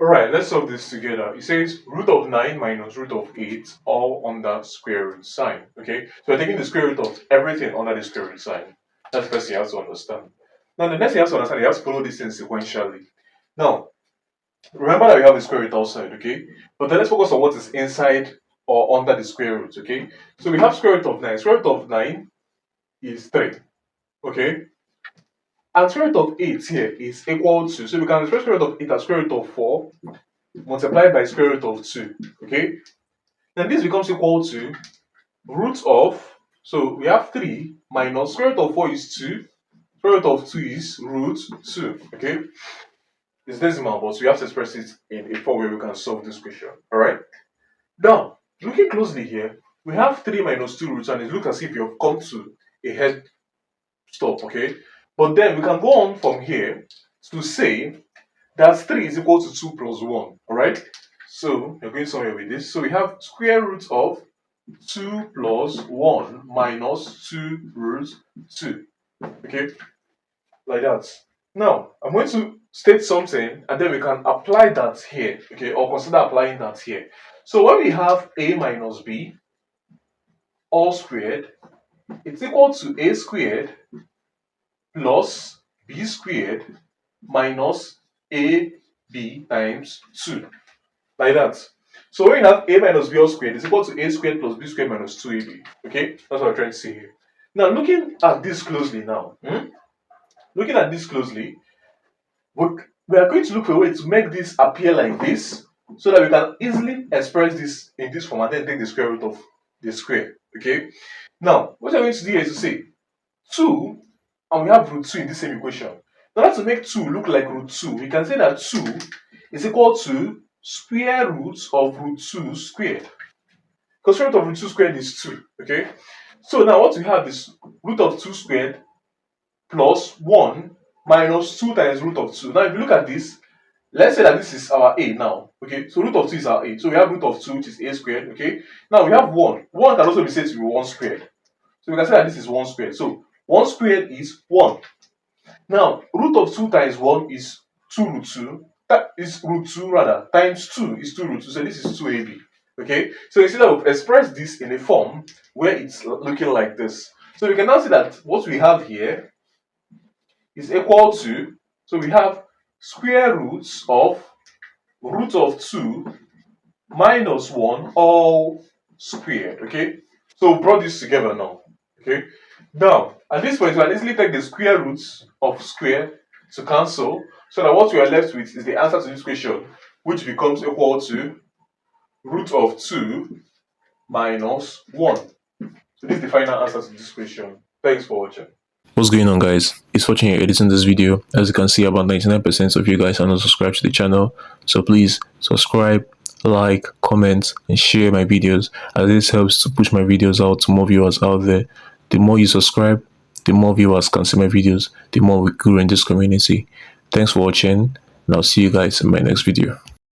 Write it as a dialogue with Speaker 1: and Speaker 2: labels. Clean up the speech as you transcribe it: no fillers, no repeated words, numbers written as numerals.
Speaker 1: Alright, let's solve this together. It says root of 9 minus root of 8 all under square root sign. Okay, so we're taking the square root of everything under the square root sign. That's the first thing you have to understand. Now, the next thing you have to understand, you have to follow this thing sequentially. Now, remember that we have the square root outside, okay? But then let's focus on what is inside or under the square root, okay? So we have square root of 9. Square root of 9 is 3, okay? And square root of 8 here is equal to, so we can express square root of 8 as square root of 4 multiplied by square root of 2, okay? Then this becomes equal to root of, so we have 3 minus square root of 4 is 2, square root of 2 is root 2, okay? It's decimal, but we have to express it in a form where we can solve this question, alright? Now, looking closely here, we have 3 minus 2 roots, and it looks as if you have come to a head stop, okay? But then we can go on from here to say that 3 is equal to 2 plus 1, alright? So we're going somewhere with this. So we have square root of 2 plus 1 minus 2 root 2, okay? Like that. Now, I'm going to state something and then we can apply that here, okay? Or consider applying that here. So when we have a minus b all squared, it's equal to a squared plus b squared minus ab times 2, like that. So when you have a minus b all squared, it's equal to a squared plus b squared minus 2ab, okay? That's what I'm trying to say here. Now looking at this closely now, looking at this closely, we are going to look for a way to make this appear like this so that we can easily express this in this form and then take the square root of the square, okay? Now, what we're going to do here is to say 2 and we have root 2 in the same equation. Now, to make 2 look like root 2, we can say that 2 is equal to square root of root 2 squared. Because square root of root 2 squared is 2, okay? So now what we have is root of 2 squared plus 1 minus 2 times root of 2. Now, if you look at this, let's say that this is our a now, okay? So root of 2 is our a. So we have root of 2, which is a squared, okay? Now we have 1. 1 can also be said to be 1 squared. So we can say that this is 1 squared. So 1 squared is 1. Now, root of 2 times 1 is 2 root 2. That is root 2 rather, times 2 is 2 root 2. So this is 2ab, okay? So you see that we've expressed this in a form where it's looking like this. So we can now see that what we have here is equal to, so we have square roots of root of 2 minus 1 all squared, okay? So we brought this together now, okay? Now, at this point, we can easily take the square roots of square to cancel, so that what we are left with is the answer to this question, which becomes equal to root of 2 minus 1. So this is the final answer to this question. Thanks for watching.
Speaker 2: What's going on, guys? It's Fortune here editing this video. As you can see, about 99% of you guys are not subscribed to the channel, so please subscribe, like, comment and share my videos, as this helps to push my videos out to more viewers out there. The more you subscribe, the more viewers can see my videos, the more we grow in this community. Thanks for watching, and I'll see you guys in my next video.